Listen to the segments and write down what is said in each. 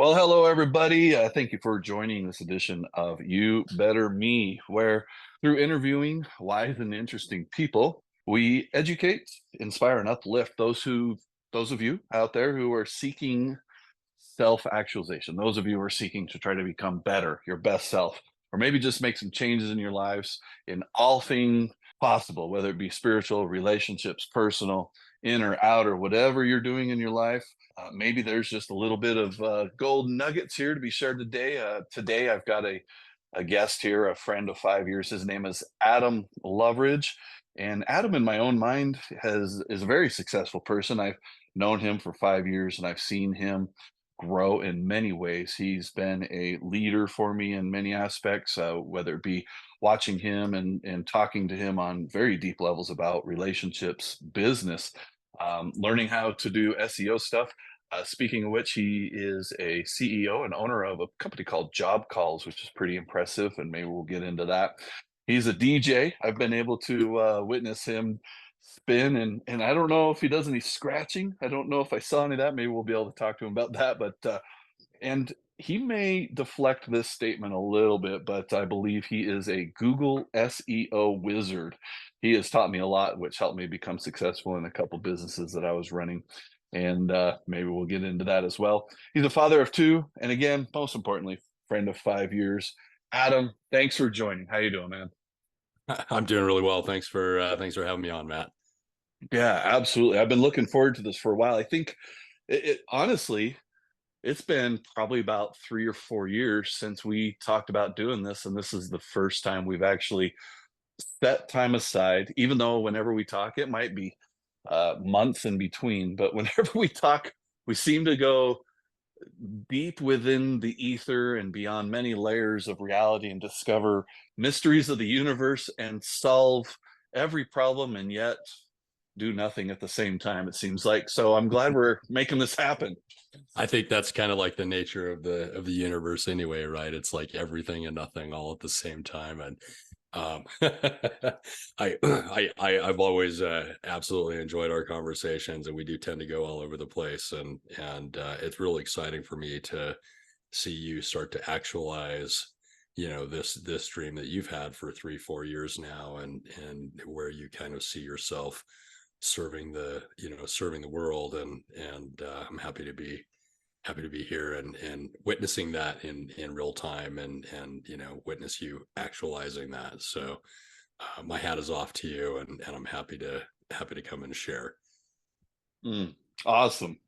Well, hello, everybody. Thank you for joining this edition of You Better Me, where through interviewing wise and interesting people, we educate, inspire, and uplift those of you out there who are seeking self-actualization. Those of you who are seeking to try to become better, your best self, or maybe just make some changes in your lives in all things possible, whether it be spiritual, relationships, personal, in or out, or whatever you're doing in your life. Maybe there's just a little bit of gold nuggets here to be shared today. Today, I've got a guest here, a friend of 5 years. His name is Adam Loveridge. And Adam, in my own mind, is a very successful person. I've known him for 5 years and I've seen him grow in many ways. He's been a leader for me in many aspects, whether it be watching him and talking to him on very deep levels about relationships, business, learning how to do SEO stuff. Speaking of which, he is a CEO and owner of a company called Job Calls, which is pretty impressive, and maybe we'll get into that. He's a DJ. I've been able to witness him spin, and I don't know if he does any scratching. I don't know if I saw any of that. Maybe we'll be able to talk to him about that. But and he may deflect this statement a little bit, but I believe he is a Google SEO wizard. He has taught me a lot, which helped me become successful in a couple businesses that I was running. And maybe we'll get into that as well. He's a father of two, and again, most importantly, friend of 5 years. Adam, thanks for joining. How you doing, man? I'm doing really well. Thanks for having me on, Matt. Yeah, absolutely. I've been looking forward to this for a while. I think honestly, it's been probably about 3 or 4 years since we talked about doing this, and this is the first time we've actually set time aside. Even though whenever we talk, it might be months in between, but whenever we talk, we seem to go deep within the ether and beyond many layers of reality and discover mysteries of the universe and solve every problem, and yet do nothing at the same time, it seems like. So I'm glad we're making this happen. I think that's kind of like the nature of the universe anyway, right? It's like everything and nothing all at the same time. And I've always absolutely enjoyed our conversations, and we do tend to go all over the place. And it's really exciting for me to see you start to actualize, this dream that you've had for 3 4 years now, and where you kind of see yourself serving the world. And I'm happy to be here and witnessing that in real time, and witness you actualizing that. So my hat is off to you, and I'm happy to come and share. Mm, awesome.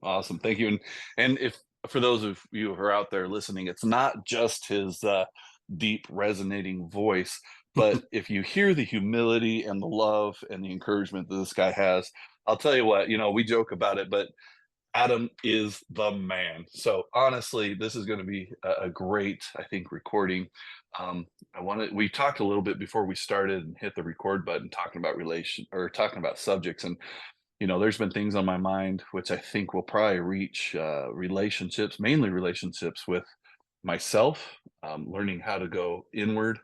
Thank you. And if for those of you who are out there listening, it's not just his deep resonating voice, but if you hear the humility and the love and the encouragement that this guy has, I'll tell you what, we joke about it, but Adam is the man. So honestly, this is going to be a great, I think, recording. We talked a little bit before we started and hit the record button, talking about talking about subjects. And there's been things on my mind which I think will probably reach relationships, mainly relationships with myself, learning how to go inward,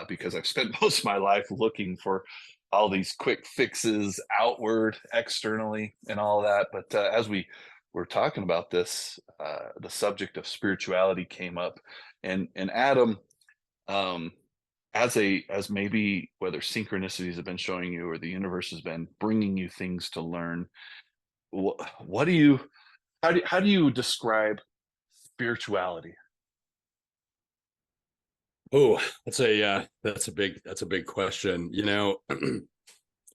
because I've spent most of my life looking for all these quick fixes outward, externally, and all that. But as we were talking about this, the subject of spirituality came up, and Adam, um, as maybe whether synchronicities have been showing you or the universe has been bringing you things to learn, what do you how do you describe spirituality? Oh, that's a big question.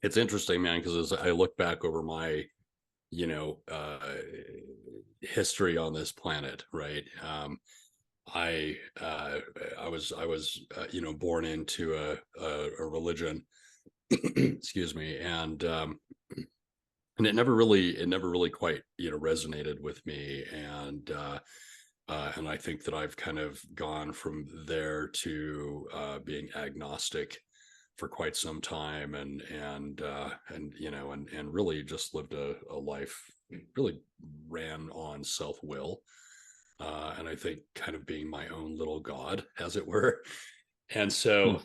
It's interesting, man, because as I look back over my you know history on this planet, right? I was born into a religion, excuse me, and it never really quite resonated with me. And I think that I've kind of gone from there to being agnostic for quite some time, and really just lived a life really ran on self-will, and I think kind of being my own little god, as it were. And Hmm. so,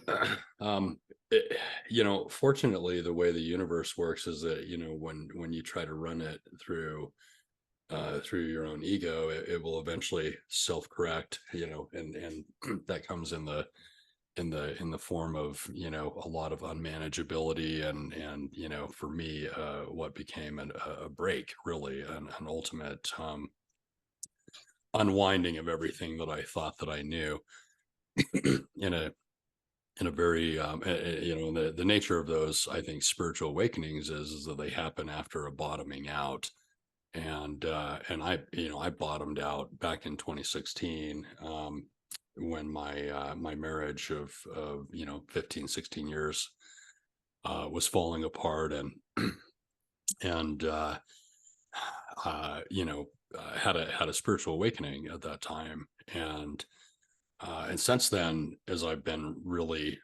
fortunately, the way the universe works is that when you try to run it through through your own ego, it will eventually self-correct, and that comes in the form of, a lot of unmanageability, and for me, what became a break, really, an ultimate unwinding of everything that I thought that I knew in a very the nature of those, I think, spiritual awakenings is that they happen after a bottoming out. And I bottomed out back in 2016, when my marriage of 15, 16 years was falling apart, and had a spiritual awakening at that time. And since then, as I've been really,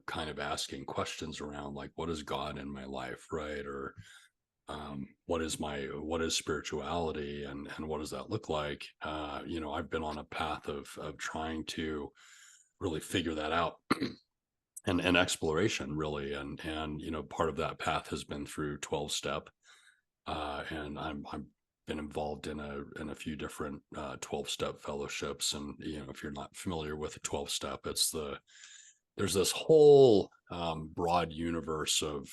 kind of asking questions around, like, what is God in my life, right? Or what is spirituality, and what does that look like? I've been on a path of trying to really figure that out, and exploration, really. And part of that path has been through 12 step, and I'm been involved in a few different 12 step fellowships. And if you're not familiar with the 12 step, there's this whole broad universe of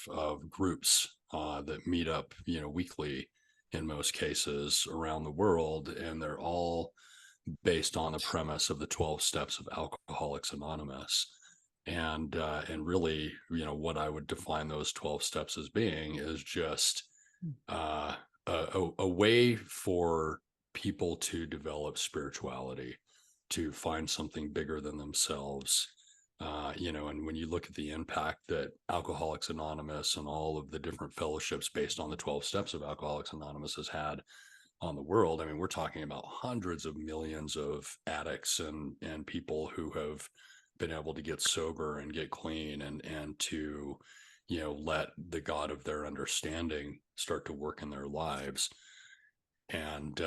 groups that meet up, weekly in most cases around the world, and they're all based on the premise of the 12 steps of Alcoholics Anonymous. And really, what I would define those 12 steps as being is just uh, a way for people to develop spirituality, to find something bigger than themselves. And when you look at the impact that Alcoholics Anonymous and all of the different fellowships based on the 12 steps of Alcoholics Anonymous has had on the world, I mean, we're talking about hundreds of millions of addicts and people who have been able to get sober and get clean, and to, let the God of their understanding start to work in their lives. And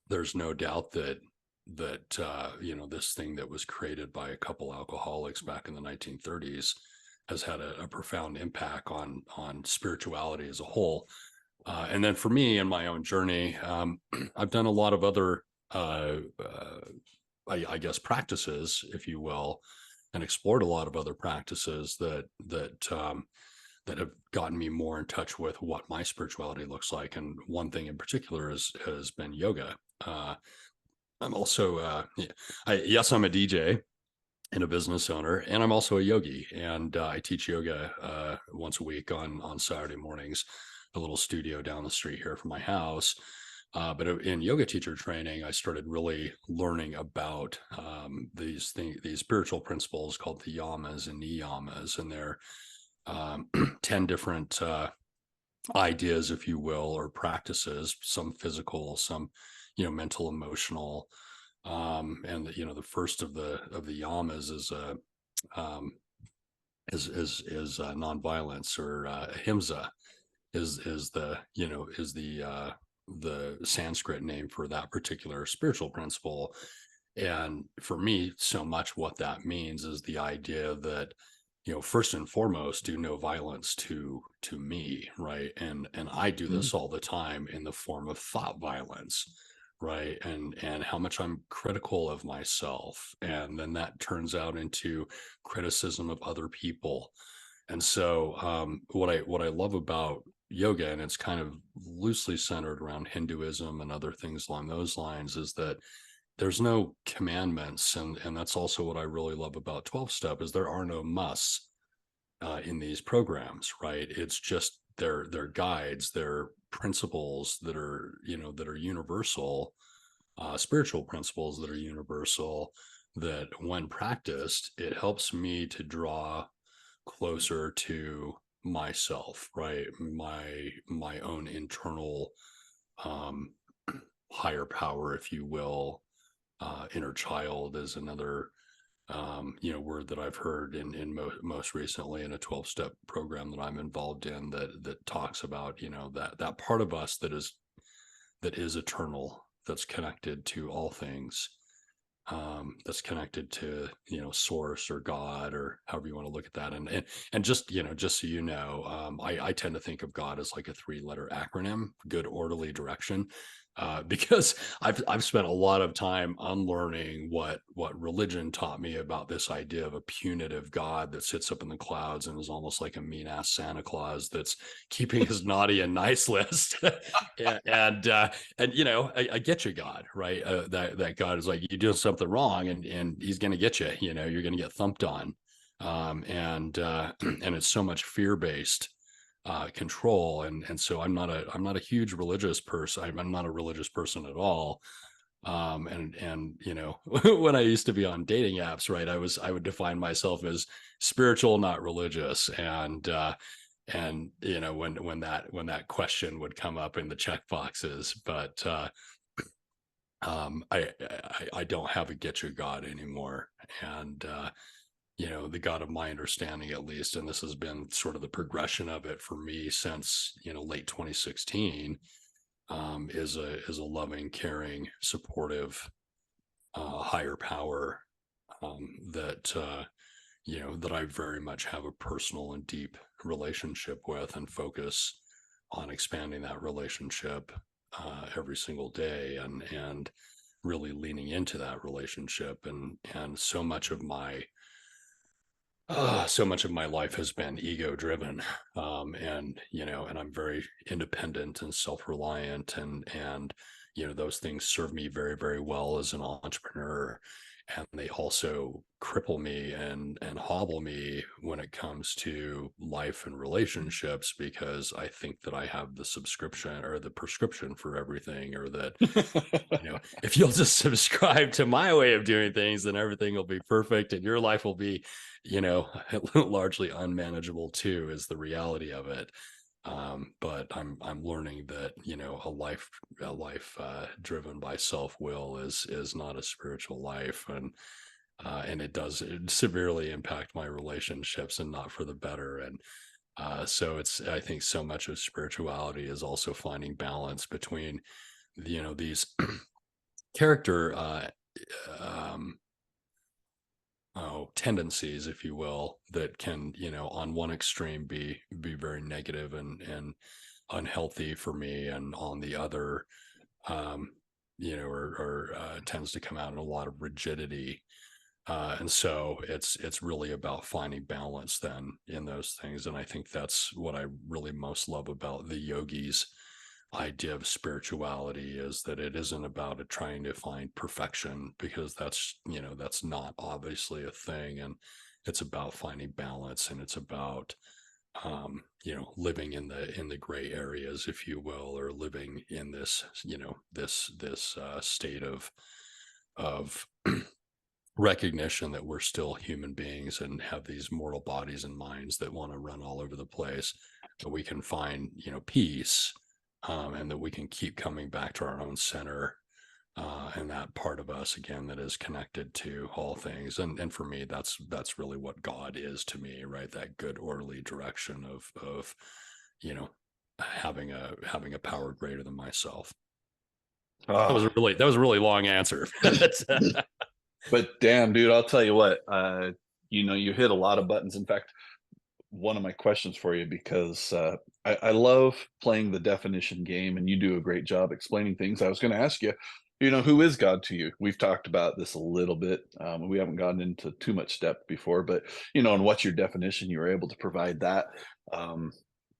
there's no doubt that this thing that was created by a couple alcoholics back in the 1930s has had a profound impact on spirituality as a whole. And then for me, in my own journey, I've done a lot of other I guess practices, if you will, and explored a lot of other practices that have gotten me more in touch with what my spirituality looks like. And one thing in particular has been yoga. I'm also, yes, I'm a DJ and a business owner, and I'm also a yogi. And I teach yoga once a week on Saturday mornings, a little studio down the street here from my house. But in yoga teacher training, I started really learning about these spiritual principles called the yamas and niyamas, and they're 10 different ideas, if you will, or practices, some physical, some mental, emotional. And the first of the yamas is nonviolence, or ahimsa is the Sanskrit name for that particular spiritual principle. And for me, so much what that means is the idea that, first and foremost, do no violence to me, right? And I do this all the time in the form of thought violence, right? And how much I'm critical of myself, and then that turns out into criticism of other people. And so what I love about yoga, and it's kind of loosely centered around Hinduism and other things along those lines, is that there's no commandments. And that's also what I really love about 12 step, is there are no musts in these programs, right? It's just they're guides, they're principles that are universal, spiritual principles that are universal, that when practiced, it helps me to draw closer to myself, right? My own internal um higher power, if you will. Inner child is another word that I've heard in most recently in a 12 step program that I'm involved in, that talks about, that part of us that is eternal, that's connected to all things. that's connected to, source or God, or however you want to look at that. And just, just so you know, I tend to think of God as like a 3-letter acronym: good, orderly, direction. Because I've spent a lot of time unlearning what religion taught me about this idea of a punitive God that sits up in the clouds and is almost like a mean ass Santa Claus that's keeping his naughty and nice list. And I get you, God, right? That God is like, you do something wrong, and he's going to get you. You're going to get thumped on, and it's so much fear based control. And so I'm not a huge religious person. I'm not a religious person at all. And when I used to be on dating apps, right, I would define myself as spiritual, not religious. And when that question would come up in the check boxes. But I don't have a get your God anymore. And the God of my understanding, at least, and this has been sort of the progression of it for me since late 2016, is a loving, caring, supportive, higher power, that I very much have a personal and deep relationship with, and focus on expanding that relationship every single day, and really leaning into that relationship. And so much of my life has been ego driven, and I'm very independent and self-reliant, and those things serve me very, very well as an entrepreneur, and they also cripple me and hobble me when it comes to life and relationships, because I think that I have the subscription or the prescription for everything, or that if you'll just subscribe to my way of doing things, then everything will be perfect and your life will be, largely unmanageable too, is the reality of it. But I'm learning that, a life driven by self-will is not a spiritual life. And it does severely impact my relationships, and not for the better. And so I think so much of spirituality is also finding balance between, these character um, tendencies, if you will, that can, on one extreme be very negative and unhealthy for me, and on the other, um, or tends to come out in a lot of rigidity. And so it's really about finding balance then in those things. And I think that's what I really most love about the yogis' idea of spirituality, is that it isn't about trying to find perfection, because that's not obviously a thing. And it's about finding balance, and it's about living in the gray areas, if you will, or living in this, this state of recognition that we're still human beings and have these mortal bodies and minds that want to run all over the place, but we can find, peace, and that we can keep coming back to our own center, and that part of us again that is connected to all things. And for me, that's really what God is to me, right? That good, orderly direction of you know having a power greater than myself. Ah, That was a really long answer. but damn, dude, I'll tell you what, you hit a lot of buttons. In fact, one of my questions for you, because I love playing the definition game, and you do a great job explaining things. I was going to ask you, who is God to you? We've talked about this a little bit. We haven't gotten into too much depth before, but and what's your definition? You were able to provide that. Um,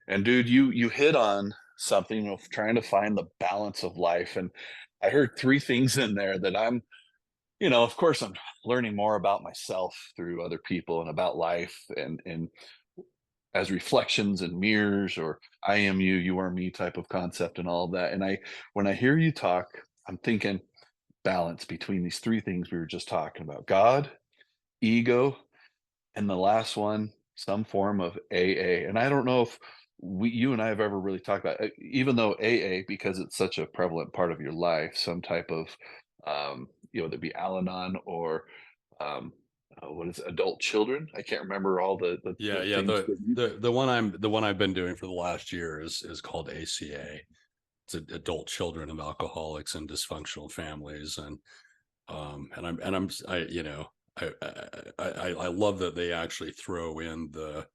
and dude, you hit on something of trying to find the balance of life, and I heard three things in there that of course, I'm learning more about myself through other people and about life, and as reflections and mirrors, or I am you, you are me type of concept, and all of that. And when I hear you talk, I'm thinking balance between these three things we were just talking about: God, ego, and the last one, some form of AA. And I don't know if you and I have ever really talked about, even though AA, because it's such a prevalent part of your life, some type of, there'd be Al-Anon, or um, what is it, adult children. I can't remember all Yeah, the yeah. things The that you. the one I've been doing for the last year is called ACA. It's adult children of alcoholics and dysfunctional families. And You know, I love that they actually throw in the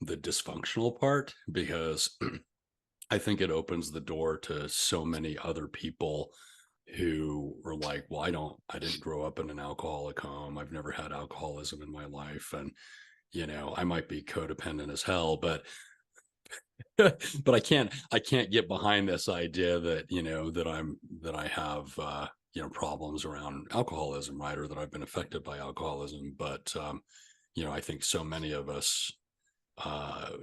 dysfunctional part, because I think it opens the door to so many other people who were like, well, I didn't grow up in an alcoholic home. I've never had alcoholism in my life. And, you know, I might be codependent as hell, but but I can't get behind this idea that, you know, that I have you know, problems around alcoholism, right? Or that I've been affected by alcoholism. But you know, I think so many of us,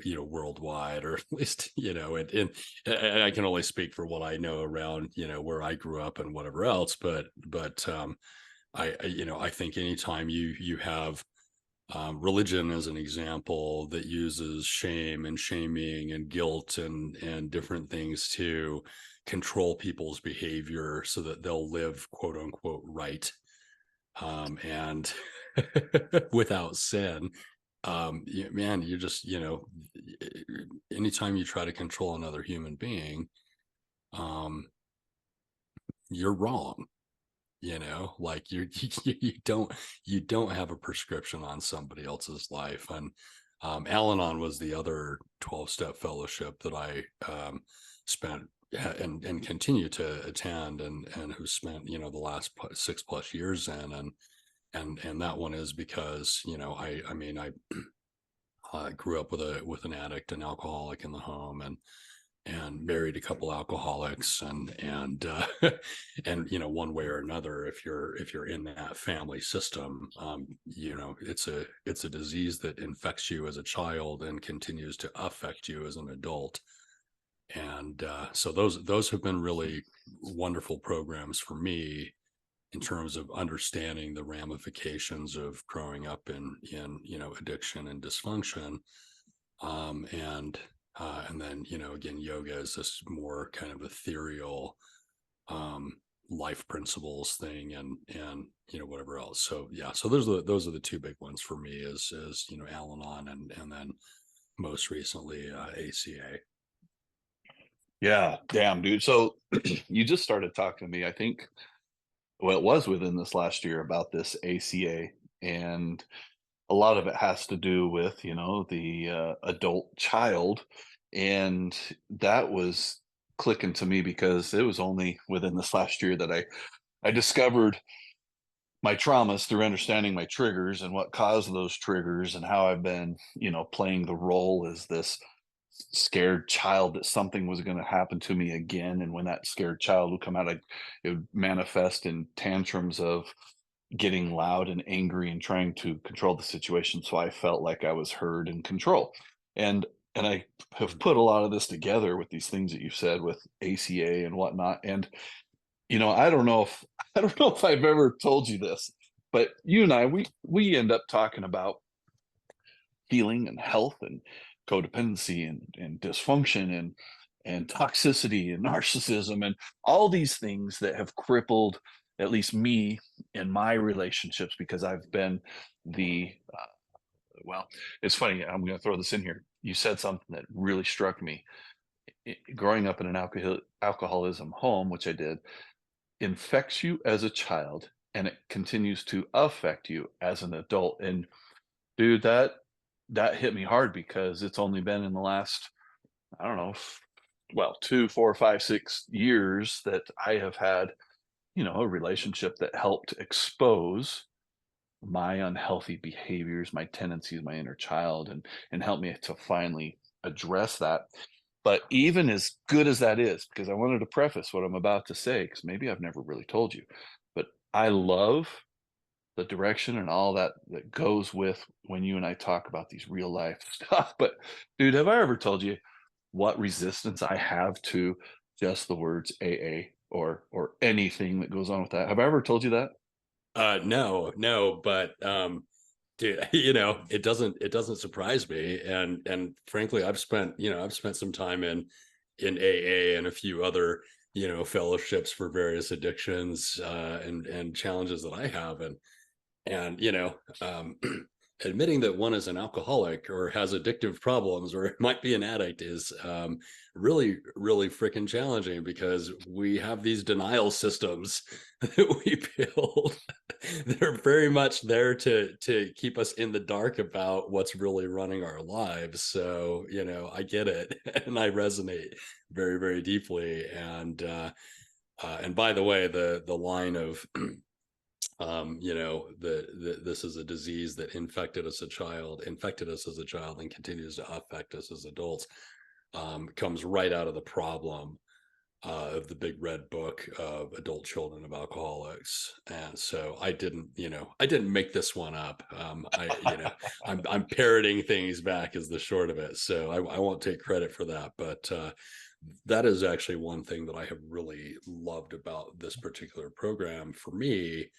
you know, worldwide, or at least, you know, and I can only speak for what I know around, you know, where I grew up and whatever else. But you know, I think anytime you have religion as an example that uses shame and shaming and guilt and different things to control people's behavior so that they'll live quote unquote right, and without sin, man, you just, you know, anytime you try to control another human being, um you're wrong. You know, like you don't have a prescription on somebody else's life. And Al-Anon was the other 12-step fellowship that I spent, and continue to attend, and who spent, you know, the last 6+ years in. And that one is because, you know, I mean, I grew up with an addict and alcoholic in the home, and married a couple alcoholics, and you know, one way or another, if you're in that family system, you know, it's a disease that infects you as a child and continues to affect you as an adult. And so those have been really wonderful programs for me in terms of understanding the ramifications of growing up in you know, addiction and dysfunction. um, and and then, you know, again, yoga is this more kind of ethereal, um, life principles thing, and you know, whatever else. So yeah, so those are the two big ones for me, is you know, Al-Anon, and then most recently ACA. Yeah, damn, dude. So you just started talking to me, I think, well, it was within this last year about this ACA, and a lot of it has to do with, you know, the adult child. And that was clicking to me because it was only within this last year that I discovered my traumas through understanding my triggers and what caused those triggers, and how I've been, you know, playing the role as this scared child that something was going to happen to me again. And when that scared child would come out, it would manifest in tantrums of getting loud and angry and trying to control the situation, so I felt like I was heard and control. And I have put a lot of this together with these things that you said with ACA and whatnot. And you know, I don't know if I don't know if I've ever told you this, but you and I, we end up talking about healing and health and codependency and dysfunction and toxicity and narcissism and all these things that have crippled at least me in my relationships, because I've been the well, it's funny, I'm going to throw this in here. You said something that really struck me. Growing up in an alcoholism home, which I did, infects you as a child and it continues to affect you as an adult. And dude, that hit me hard because it's only been in the last, I don't know, well, 2, 4, 5, 6 years that I have had, you know, a relationship that helped expose my unhealthy behaviors, my tendencies, my inner child, and help me to finally address that. But even as good as that is, because I wanted to preface what I'm about to say, because maybe I've never really told you, but I love the direction and all that that goes with when you and I talk about these real life stuff. But dude, have I ever told you what resistance I have to just the words AA or anything that goes on with that? Have I ever told you that? No, no, but dude, you know, it doesn't surprise me. And frankly, I've spent some time in AA and a few other, you know, fellowships for various addictions, and challenges that I have. And you know, admitting that one is an alcoholic or has addictive problems or might be an addict is, really, really freaking challenging, because we have these denial systems that we build. very much there to keep us in the dark about what's really running our lives. So, I get it and I resonate very, very deeply. And by the way, the line of this is a disease that infected us as a child and continues to affect us as adults, comes right out of the problem of the big red book of adult children of alcoholics. And so I didn't make this one up. I'm parroting things back is the short of it. So I won't take credit for that, but that is actually one thing that I have really loved about this particular program for me,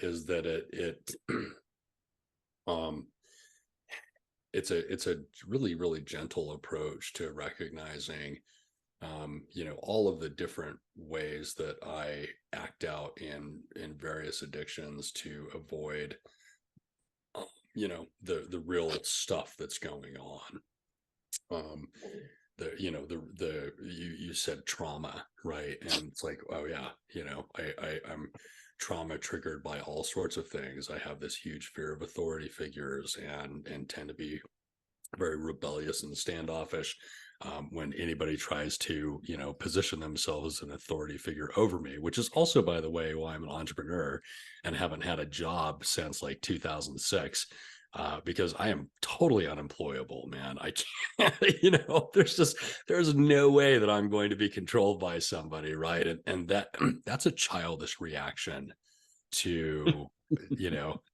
is that um, it's a really, really gentle approach to recognizing all of the different ways that I act out in various addictions to avoid the real stuff that's going on. um you said trauma, right? And it's like, oh yeah, I'm trauma triggered by all sorts of things. I have this huge fear of authority figures and tend to be very rebellious and standoffish when anybody tries to, position themselves as an authority figure over me, which is also, by the way, why I'm an entrepreneur and haven't had a job since like 2006. Because I am totally unemployable, man. I can't, there's no way that I'm going to be controlled by somebody, right? And that's a childish reaction to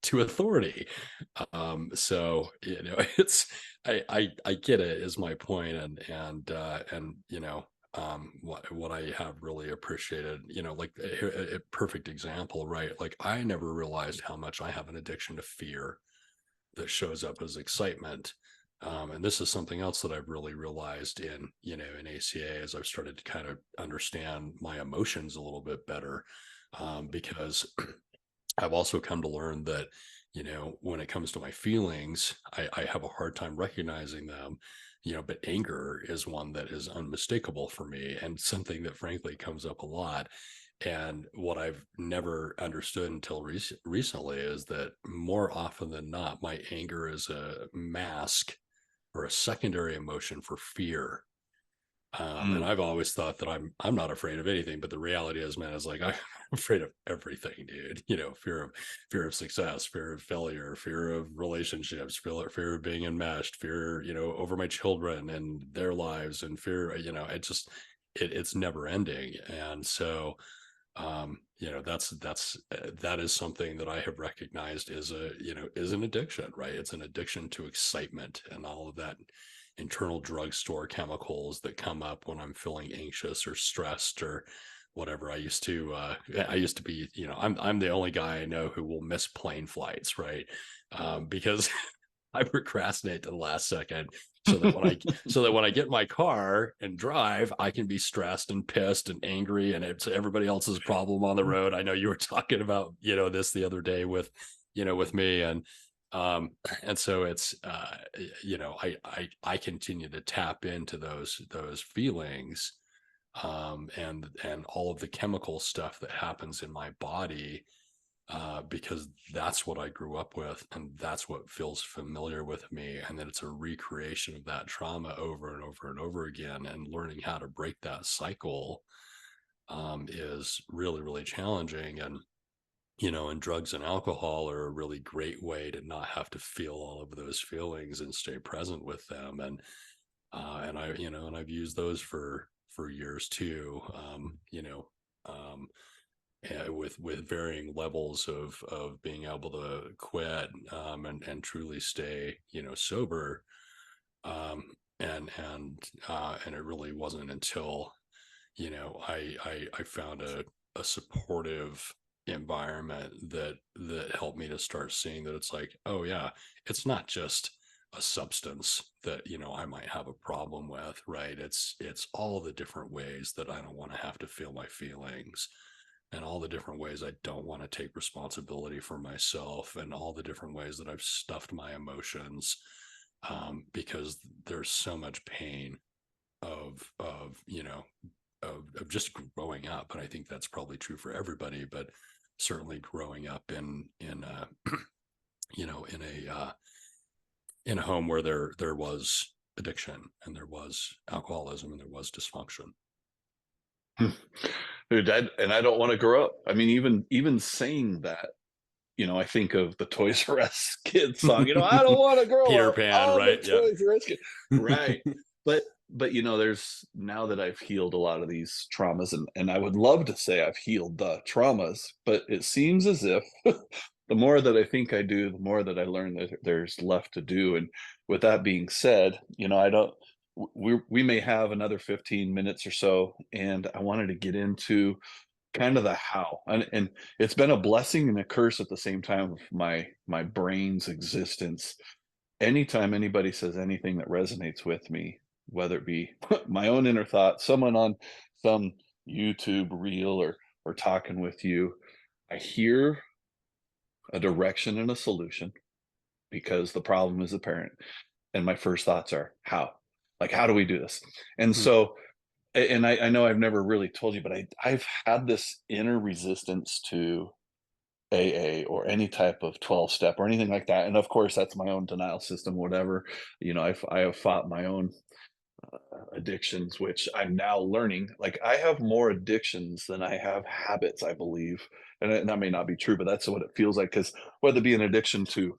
to authority. So it's I get it is my point. And what I have really appreciated, like a perfect example, right? Like I never realized how much I have an addiction to fear that shows up as excitement. And this is something else that I've really realized in ACA as I've started to kind of understand my emotions a little bit better. Because I've also come to learn that, when it comes to my feelings, I have a hard time recognizing them, but anger is one that is unmistakable for me and something that frankly comes up a lot. And what I've never understood until recently is that more often than not, my anger is a mask or a secondary emotion for fear. And Mm. I've always thought that I'm not afraid of anything, but the reality is, man, is like I'm afraid of everything, dude. Fear of success, fear of failure, fear of relationships, fear of being enmeshed, fear, over my children and their lives, and fear, it's never ending. And so, that is something that I have recognized is an addiction, right? It's an addiction to excitement and all of that internal drugstore chemicals that come up when I'm feeling anxious or stressed or whatever. I used to be, I'm the only guy I know who will miss plane flights, right? Because I procrastinate to the last second so that when I get in my car and drive, I can be stressed and pissed and angry, and it's everybody else's problem on the road. I know you were talking about this the other day with me, and so it's I continue to tap into those feelings, and all of the chemical stuff that happens in my body, because that's what I grew up with and that's what feels familiar with me. And then it's a recreation of that trauma over and over and over again. And learning how to break that cycle is really, really challenging. And drugs and alcohol are a really great way to not have to feel all of those feelings and stay present with them. And I've used those for years too. Um, with varying levels of being able to quit, and truly stay sober. Um, and and uh, and it really wasn't until I found a supportive environment that helped me to start seeing that it's like, oh yeah, it's not just a substance that I might have a problem with, right? It's all the different ways that I don't want to have to feel my feelings, and all the different ways I don't want to take responsibility for myself, and all the different ways that I've stuffed my emotions, because there's so much pain of just growing up. And I think that's probably true for everybody, but certainly growing up in you know, in a home where there was addiction and there was alcoholism and there was dysfunction. Hmm. Dude, I don't want to grow up. I mean, even saying that, I think of the Toys R Us kid song. I don't want to grow Peter up. Pan, I'm a right? Yep. Toys R Us kid. Right. But there's now that I've healed a lot of these traumas, and I would love to say I've healed the traumas, but it seems as if the more that I think I do, the more that I learn that there's left to do. And with that being said, I don't we may have another 15 minutes or so, and I wanted to get into kind of the how. And it's been a blessing and a curse at the same time of my brain's existence. Anytime anybody says anything that resonates with me, whether it be my own inner thought, someone on some YouTube reel, or talking with you, I hear a direction and a solution because the problem is apparent. And my first thoughts are how? Like, how do we do this? And Hmm. so, and I know I've never really told you, but I've had this inner resistance to AA or any type of 12 step or anything like that. And of course, that's my own denial system, whatever. I have fought my own addictions, which I'm now learning. Like, I have more addictions than I have habits, I believe. And that may not be true, but that's what it feels like. Because whether it be an addiction to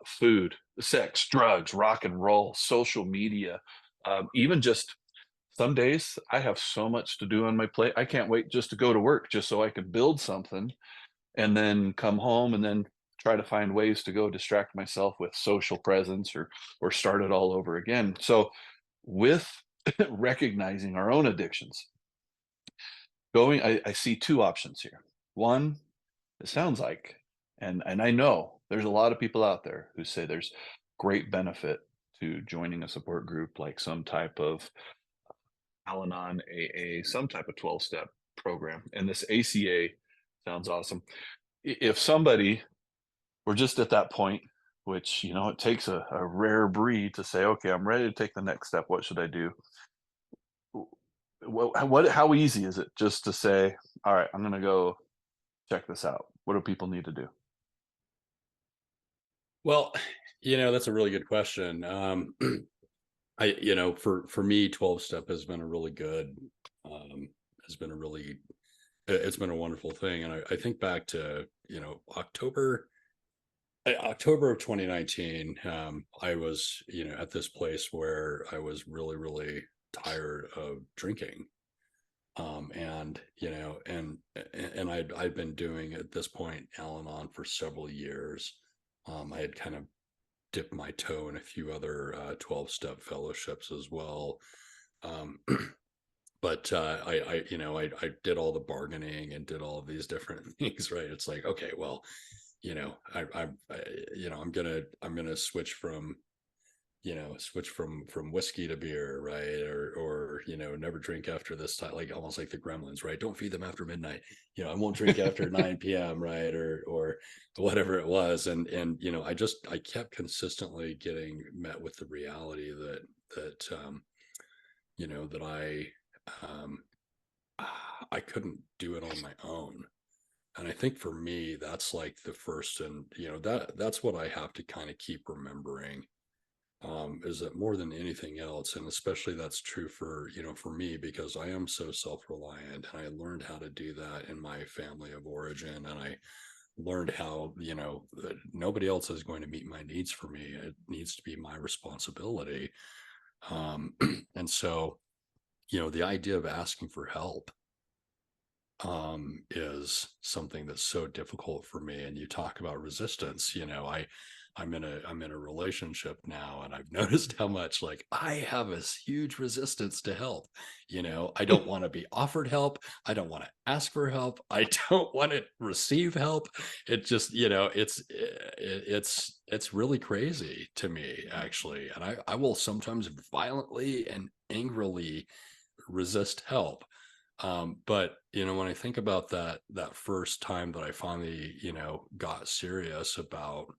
food, sex, drugs, rock and roll, social media, even just some days I have so much to do on my plate. I can't wait just to go to work just so I can build something and then come home and then try to find ways to go distract myself with social presence or start it all over again. So with recognizing our own addictions, I see two options here. One, it sounds like, and I know there's a lot of people out there who say there's great benefit to joining a support group like some type of Al-Anon, AA, some type of 12-step program. And this ACA sounds awesome. If somebody were just at that point, which, it takes a rare breed to say, okay, I'm ready to take the next step. What should I do? How easy is it just to say, all right, I'm going to go check this out? What do people need to do? Well, that's a really good question. For me, 12 step has been a really good, um, has been a really, it's been a wonderful thing. And I think back to, October of 2019, I was, at this place where I was really, really tired of drinking. And, I'd been doing at this point Al-Anon for several years. I had kind of dipped my toe in a few other 12-step fellowships as well. Um, but I did all the bargaining and did all of these different things, right? It's like, okay, well, I'm gonna switch from whiskey to beer, right? Or never drink after this time, like almost like the Gremlins, right? Don't feed them after midnight. I won't drink after 9 p.m., right? Or whatever it was. And I kept consistently getting met with the reality that um I couldn't do it on my own. And I think for me, that's like the first, and that's what I have to kind of keep remembering, is that more than anything else, and especially that's true for me, because I am so self-reliant, and I learned how to do that in my family of origin, and I learned how that nobody else is going to meet my needs for me. It needs to be my responsibility. And so the idea of asking for help is something that's so difficult for me. And you talk about resistance. I'm in a relationship now, and I've noticed how much, like, I have this huge resistance to help. I don't want to be offered help. I don't want to ask for help. I don't want to receive help. It just, it's really crazy to me, actually. And I will sometimes violently and angrily resist help. But when I think about that first time that I finally, got serious about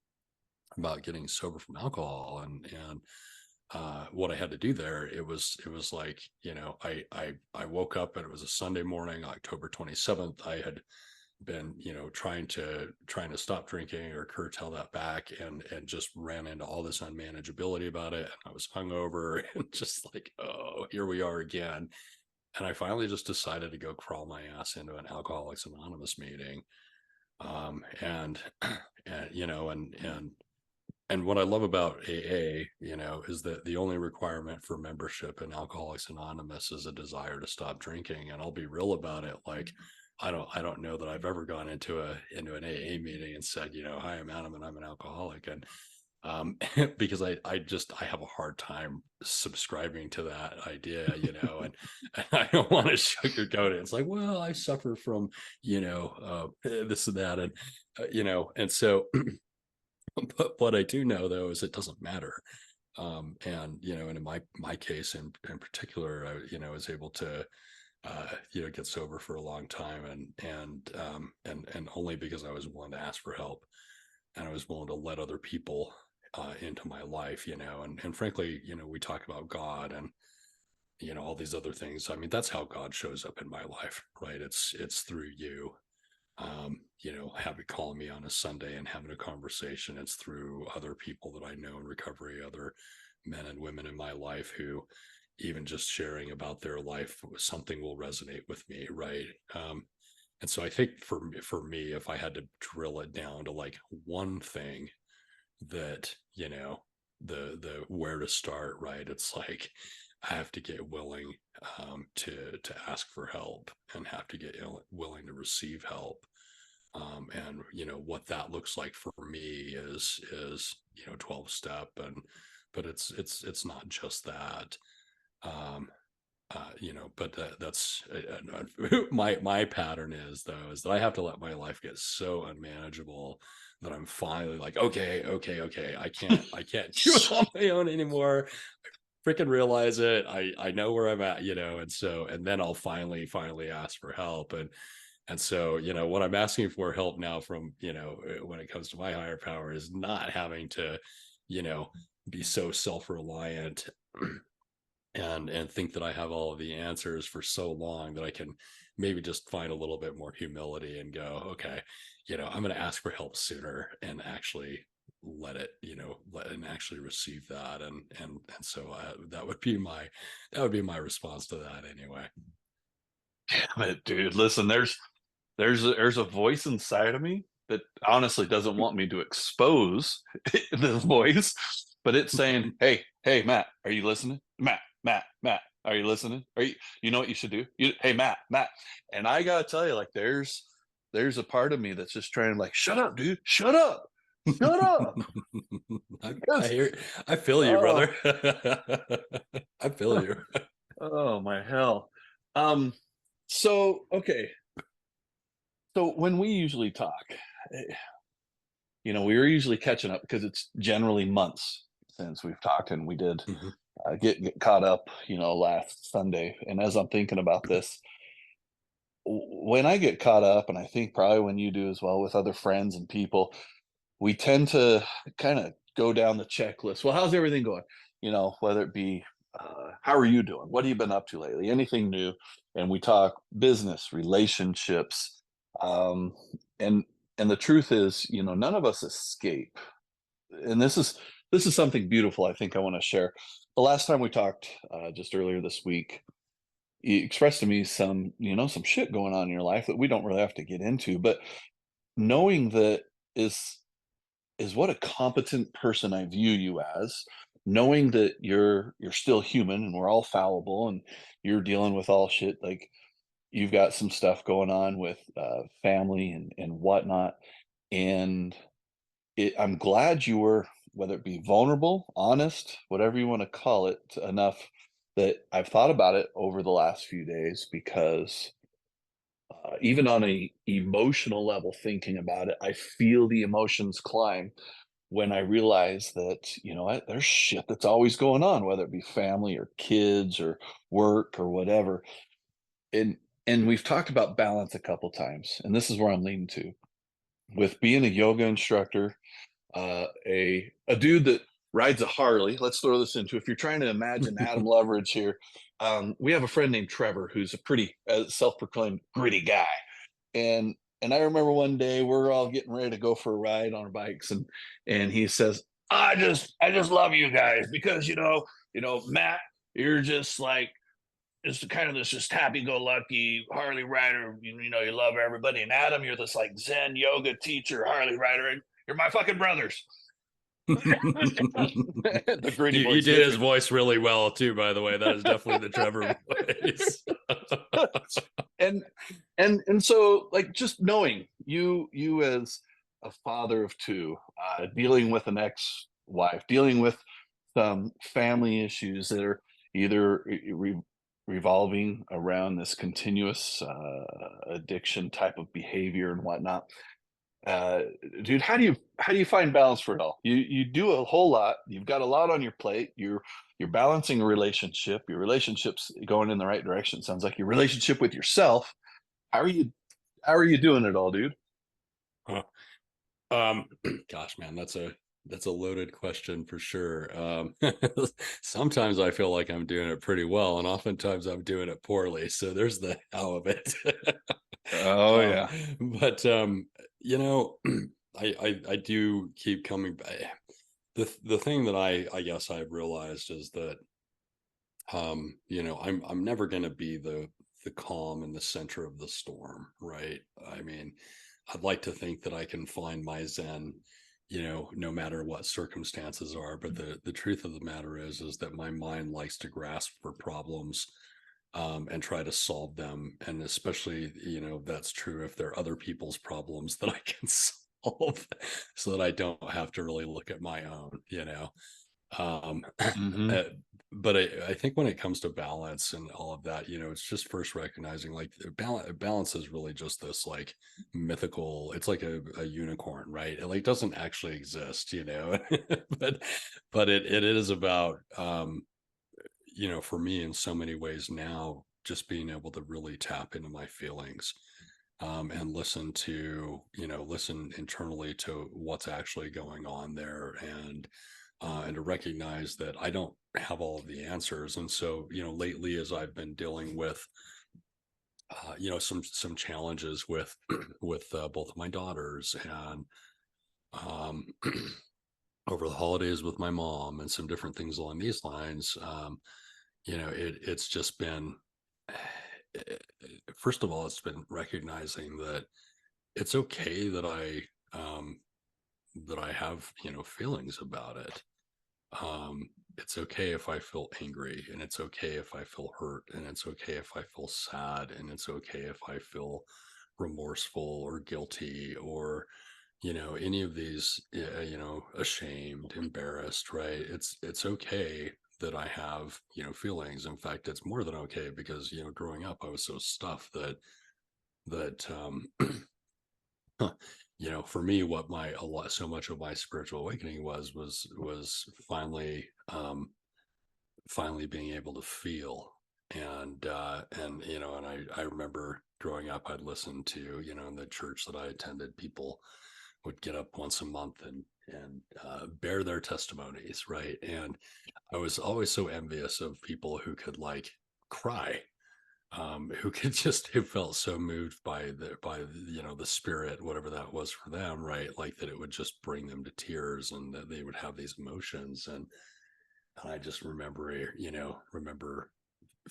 getting sober from alcohol, and what I had to do there, it was like, I woke up, and it was a Sunday morning, October 27th. I had been, trying to stop drinking or curtail that back, and just ran into all this unmanageability about it. And I was hungover and just like, oh, here we are again. And I finally just decided to go crawl my ass into an Alcoholics Anonymous meeting. And and what I love about AA, is that the only requirement for membership in Alcoholics Anonymous is a desire to stop drinking. And I'll be real about it. Like, I don't know that I've ever gone into an AA meeting and said, hi, I'm Adam and I'm an alcoholic. And because I have a hard time subscribing to that idea, and I don't want to sugarcoat it. It's like, well, I suffer from, this and that. And, and so, but what I do know though is it doesn't matter. And in my case in particular, I was able to get sober for a long time, and only because I was willing to ask for help, and I was willing to let other people into my life, and frankly, we talk about God and all these other things. I mean, that's how God shows up in my life, right? It's through you. Having calling me on a Sunday and having a conversation. It's through other people that I know in recovery, other men and women in my life who, even just sharing about their life, something will resonate with me, right? And so I think for me, if I had to drill it down to like one thing that, the where to start, right? It's like I have to get willing to ask for help, and have to get willing to receive help. And what that looks like for me is 12 step, but it's not just that. um but that's my pattern is, though, is that I have to let my life get so unmanageable that I'm finally like, okay, I can't do it on my own anymore. Freaking realize it. I know where I'm at, and then I'll finally ask for help. And so, what I'm asking for help now from, when it comes to my higher power, is not having to, you know be so self-reliant and think that I have all of the answers for so long, that I can maybe just find a little bit more humility and go, okay, I'm going to ask for help sooner, and actually let it, let and actually receive that. And so that would be my response to that anyway. Damn it, dude. Listen, there's a voice inside of me that honestly doesn't want me to expose the voice, but it's saying, hey, Matt, are you listening? Matt, are you listening? You know what you should do? Hey, Matt. And I gotta tell you, like, there's a part of me that's just trying to, like, shut up, dude, shut up. I Because hear, I feel you, oh, brother. I feel you. oh my hell. Um, so okay, so when we usually talk, eh, we were usually catching up because it's generally months since we've talked, and we did Mhm. get caught up, last Sunday. And as I'm thinking about this, when I get caught up, and I think probably when you do as well with other friends and people, we tend to kind of go down the checklist. Well, how's everything going? Whether it be, how are you doing? What have you been up to lately? Anything new? And we talk business, relationships, um, and and the truth is, none of us escape. And this is something beautiful. I think I want to share. The last time we talked, just earlier this week, you expressed to me some shit going on in your life that we don't really have to get into, but knowing that is is what a competent person I view you as, knowing that you're still human and we're all fallible, and you're dealing with all shit, like, you've got some stuff going on with family and whatnot. And I'm glad you were, whether it be vulnerable, honest, whatever you want to call it, enough that I've thought about it over the last few days, because even on a emotional level, thinking about it, I feel the emotions climb when I realize that, what, there's shit that's always going on, whether it be family or kids or work or whatever. And we've talked about balance a couple times, and this is where I'm leaning to. With being a yoga instructor, a dude that rides a Harley. Let's throw this into, if you're trying to imagine Adam Loveridge here, we have a friend named Trevor who's a pretty self-proclaimed gritty guy, and And I remember one day we're all getting ready to go for a ride on our bikes, and he says, I just love you guys because Matt, you're just like just kind of this just happy-go-lucky Harley rider. You love everybody. And Adam, you're this like Zen yoga teacher, Harley rider, and you're my fucking brothers. The Greedy You Boys did get his me. voice really well too, by the way. That is definitely the Trevor voice. and and so like just knowing you as a father of two, dealing with an ex-wife, dealing with some family issues that are either revolving around this continuous addiction type of behavior and whatnot. uh Dude, how do you find balance for it all? You do a whole lot, you've got a lot on your plate, you're balancing a relationship, your relationship's going in the right direction, sounds like your relationship with yourself. How are you doing it all, dude? Huh. Gosh, man, that's a loaded question for sure. Sometimes I feel like I'm doing it pretty well, and oftentimes I'm doing it poorly. So there's the how of it. Oh um, yeah. but you know, I do keep coming back. The thing that I guess I've realized is that I'm never going to be the calm in the center of the storm, right? I mean, I'd like to think that I can find my zen, no matter what circumstances are, but the truth of the matter is that my mind likes to grasp for problems, and try to solve them, and especially, that's true if there are other people's problems that I can solve, so that I don't have to really look at my own. um Hmm. uh, but I think when it comes to balance and all of that, it's just first recognizing like balance is really just this like mythical, it's like a unicorn, right? It like doesn't actually exist, but it is about for me in so many ways now, just being able to really tap into my feelings, and listen internally to what's actually going on there, and to recognize that I don't have all of the answers. And so, lately, as I've been dealing with, some challenges with with both of my daughters, and um, over the holidays with my mom, and some different things along these lines, it's just been. First of all, it's been recognizing that it's okay that I have feelings about it. It's okay if I feel angry, and it's okay if I feel hurt, and it's okay if I feel sad, and it's okay if I feel remorseful or guilty, or any of these, ashamed, embarrassed, right? It's okay that I have feelings. In fact, it's more than okay, because growing up I was so stuffed that for me, what my a lot so much of my spiritual awakening was finally being able to feel. And I remember growing up, I'd listen to, in the church that I attended, people would get up once a month and bear their testimonies, right? And I was always so envious of people who could like cry, who could just who felt so moved by the spirit, whatever that was for them, right? Like that it would just bring them to tears, and that they would have these emotions. And I just remember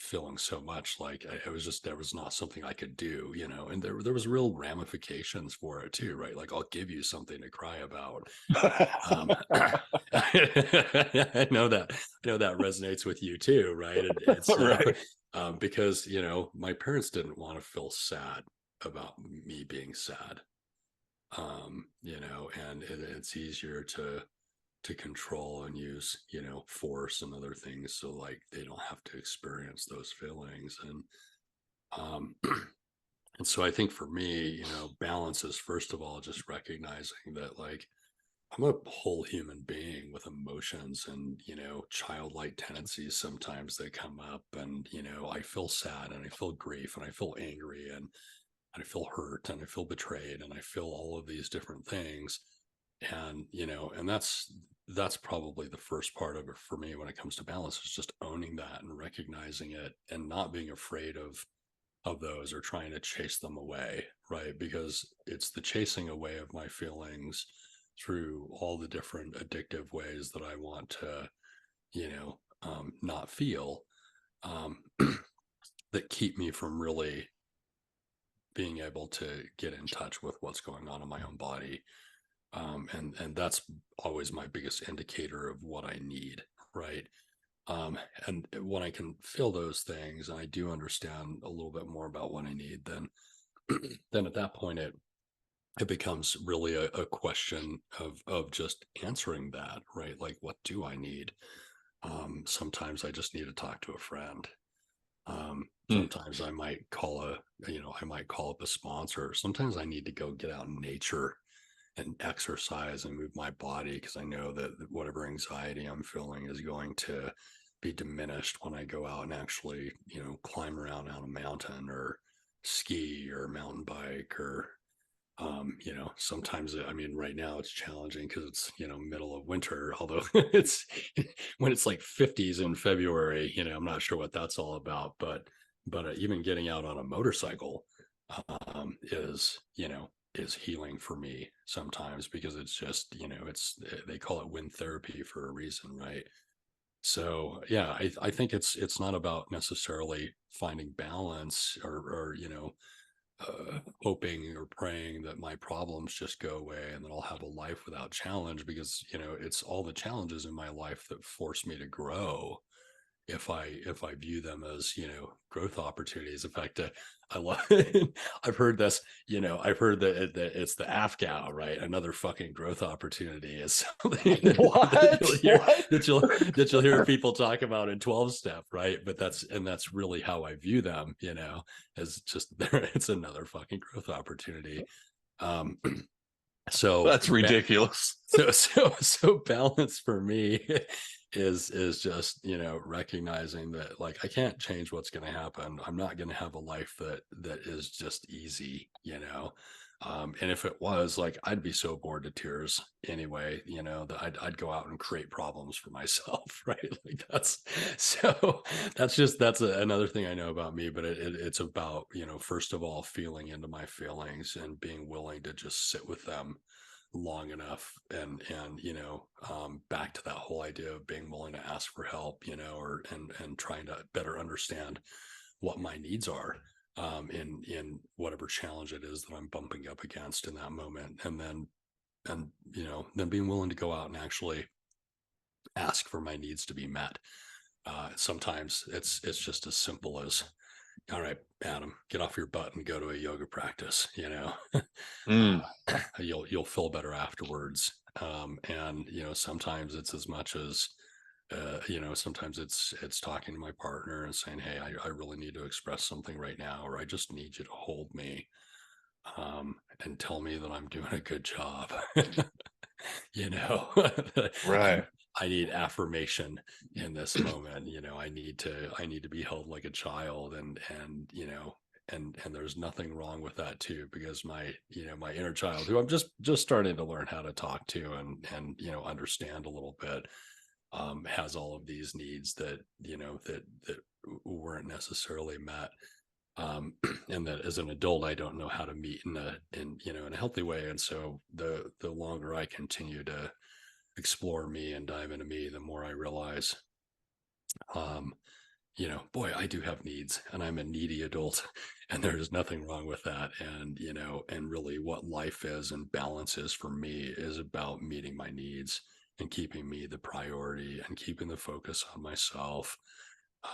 feeling so much like I was just, there was not something I could do, and there was real ramifications for it too, right? Like, I'll give you something to cry about. I know that resonates with you too, right? It's Right. because my parents didn't want to feel sad about me being sad. And it's easier to control and use force and other things, so like they don't have to experience those feelings. And and so I think for me, balance is first of all just recognizing that like I'm a whole human being with emotions and childlike tendencies sometimes that come up, and I feel sad, and I feel grief, and I feel angry, and I feel hurt, and I feel betrayed, and I feel all of these different things. And that's probably the first part of it for me when it comes to balance, is just owning that and recognizing it, and not being afraid of of those or trying to chase them away, right? Because it's the chasing away of my feelings through all the different addictive ways that I want to, not feel, um, that keep me from really being able to get in touch with what's going on in my own body. And that's always my biggest indicator of what I need, right? And when I can feel those things and I do understand a little bit more about what I need, then then at that point it becomes really a question of just answering that, right? Like, what do I need? Sometimes I just need to talk to a friend. Mm. Sometimes I might call up a sponsor. Sometimes I need to go get out in nature and exercise and move my body because I know that whatever anxiety I'm feeling is going to be diminished when I go out and actually, climb around on a mountain or ski or mountain bike or sometimes I mean right now it's challenging because it's middle of winter, although it's when it's like 50s in February, I'm not sure what that's all about, but even getting out on a motorcycle is healing for me sometimes because it's just it's they call it wind therapy for a reason, right? So yeah, I think it's not about necessarily finding balance or hoping or praying that my problems just go away and that I'll have a life without challenge, because it's all the challenges in my life that force me to grow if I view them as growth opportunities. In fact, I love I've heard this, I've heard that it's the afghan, right? Another fucking growth opportunity is something that you'll What? hear What? that you'll hear people talk about in 12 step, right? But that's really how I view them, as just there. It's another fucking growth opportunity. um so That's ridiculous. so balance for me is just recognizing that, like, I can't change what's going to happen. I'm not going to have a life that is just easy, and if it was, like, I'd be so bored to tears anyway, that I'd go out and create problems for myself, right? Like, that's another thing I know about me. But it's about, first of all, feeling into my feelings and being willing to just sit with them long enough, and back to that whole idea of being willing to ask for help, and trying to better understand what my needs are, in whatever challenge it is that I'm bumping up against in that moment. And then being willing to go out and actually ask for my needs to be met. Sometimes it's just as simple as, all right, Adam, get off your butt and go to a yoga practice. Mm. You'll feel better afterwards. And sometimes it's as much as sometimes it's talking to my partner and saying, hey, I really need to express something right now, or I just need you to hold me, and tell me that I'm doing a good job. you know Right. I need affirmation in this moment. I need to be held like a child, and there's nothing wrong with that too, because my inner child, who I'm just starting to learn how to talk to and understand a little bit, has all of these needs that weren't necessarily met, and that as an adult I don't know how to meet in a healthy way. And so the longer I continue to explore me and dive into me, the more I realize, um, boy, I do have needs and I'm a needy adult, and there's nothing wrong with that. And really what life is and balance is for me is about meeting my needs and keeping me the priority and keeping the focus on myself.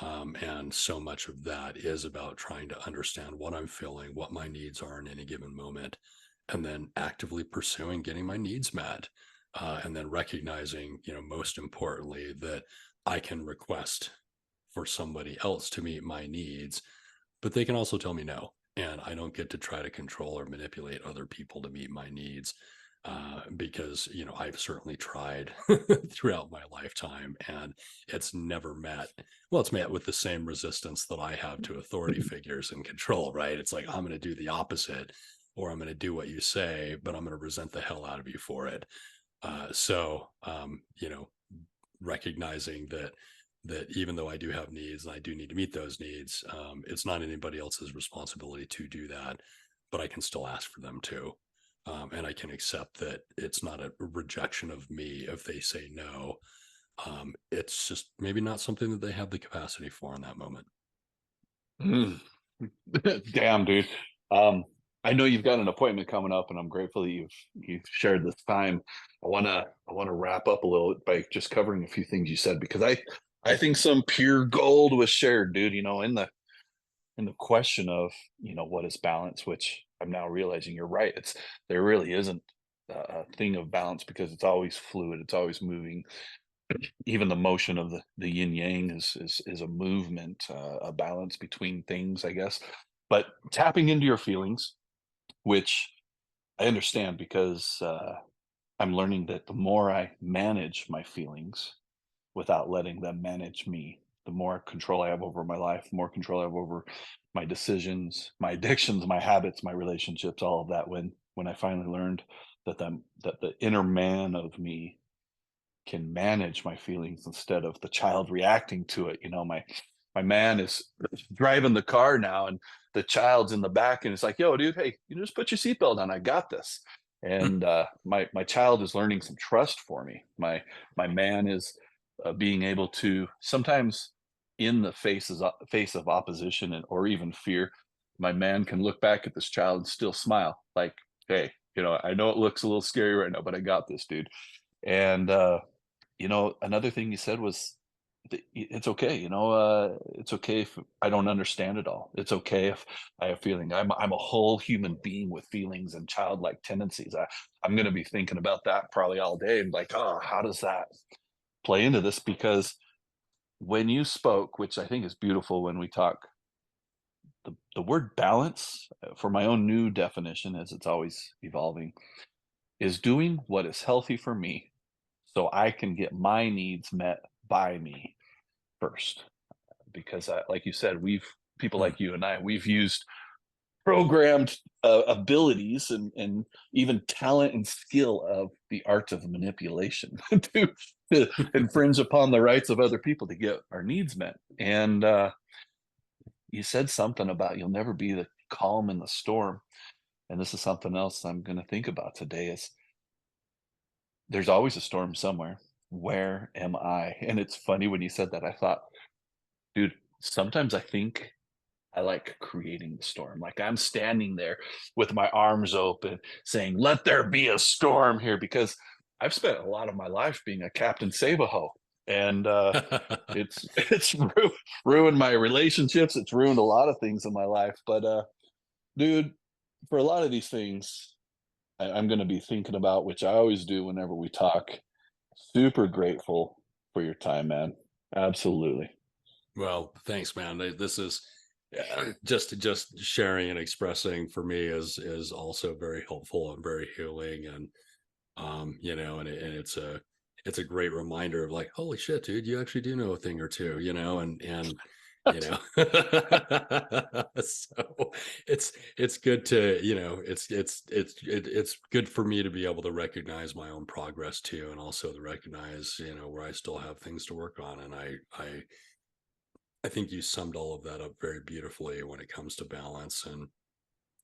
And so much of that is about trying to understand what I'm feeling, what my needs are in any given moment, and then actively pursuing getting my needs met. And then recognizing, most importantly, that I can request for somebody else to meet my needs, but they can also tell me no. And I don't get to try to control or manipulate other people to meet my needs, because, I've certainly tried throughout my lifetime, and it's never met. Well, it's met with the same resistance that I have to authority figures and control, right? It's like, I'm going to do the opposite, or I'm going to do what you say, but I'm going to resent the hell out of you for it. So, recognizing that that even though I do have needs and I do need to meet those needs, it's not anybody else's responsibility to do that, but I can still ask for them too. And I can accept that it's not a rejection of me if they say no. It's just maybe not something that they have the capacity for in that moment. Mm. Damn, dude. Um, I know you've got an appointment coming up, and I'm grateful that you've shared this time. I wanna wrap up a little by just covering a few things you said, because I think some pure gold was shared, dude. In the question of, what is balance, which I'm now realizing you're right. There really isn't a thing of balance, because it's always fluid, it's always moving. Even the motion of the yin yang is a movement, a balance between things, I guess. But tapping into your feelings, which I understand, because I'm learning that the more I manage my feelings without letting them manage me, the more control I have over my life, the more control I have over my decisions, my addictions, my habits, my relationships, all of that. When I finally learned that the inner man of me can manage my feelings instead of the child reacting to it. My man is driving the car now, and the child's in the back, and it's like, "Yo, dude, hey, you just put your seatbelt on. I got this." And my child is learning some trust for me. My man is being able to sometimes, in the face of opposition, or even fear, my man can look back at this child and still smile, like, "Hey, I know it looks a little scary right now, but I got this, dude." And another thing you said was, it's okay. It's okay if I don't understand it all. It's okay if I have feeling. I'm a whole human being with feelings and childlike tendencies. I'm going to be thinking about that probably all day, and like, oh, how does that play into this? Because when you spoke, which I think is beautiful, when we talk, the word balance, for my own new definition, as it's always evolving, is doing what is healthy for me, so I can get my needs met by me first. Because, like you said, people Mm. like you and we've used programmed abilities, and even talent and skill of the art of manipulation to infringe upon the rights of other people to get our needs met. And you said something about you'll never be the calm in the storm. And this is something else I'm going to think about today: is there's always a storm somewhere. Where am I? And it's funny, when you said that, I thought, dude, sometimes I think I like creating the storm. Like, I'm standing there with my arms open saying, "Let there be a storm here," because I've spent a lot of my life being a Captain Save-A-Ho. And it's ruined my relationships. It's ruined a lot of things in my life. But dude, for a lot of these things, I'm going to be thinking about, which I always do whenever we talk. Super grateful for your time, man. Absolutely. Well, thanks, man. This is just sharing and expressing for me is also very helpful and very healing, and and it's a great reminder of like, holy shit, dude, you actually do know a thing or two, and you know, so it's good to it's good for me to be able to recognize my own progress too, and also to recognize where I still have things to work on, and I think you summed all of that up very beautifully when it comes to balance. And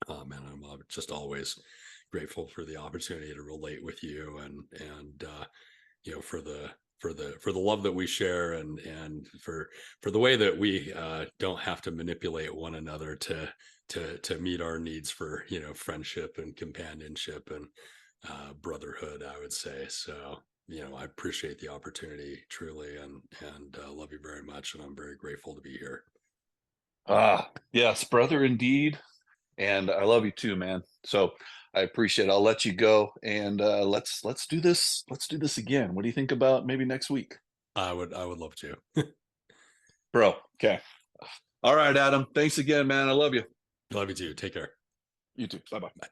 I'm just always grateful for the opportunity to relate with you, and for the love that we share, and for the way that we don't have to manipulate one another to meet our needs for friendship and companionship and brotherhood, I would say. So I appreciate the opportunity truly, and love you very much, and I'm very grateful to be here. Ah, yes, brother, indeed. And I love you too, man. So I appreciate it. I'll let you go, and let's do this. Let's do this again. What do you think about maybe next week, I would love to. bro? Okay. All right, Adam. Thanks again, man. I love you. Love you too. Take care. You too. Bye bye. Bye.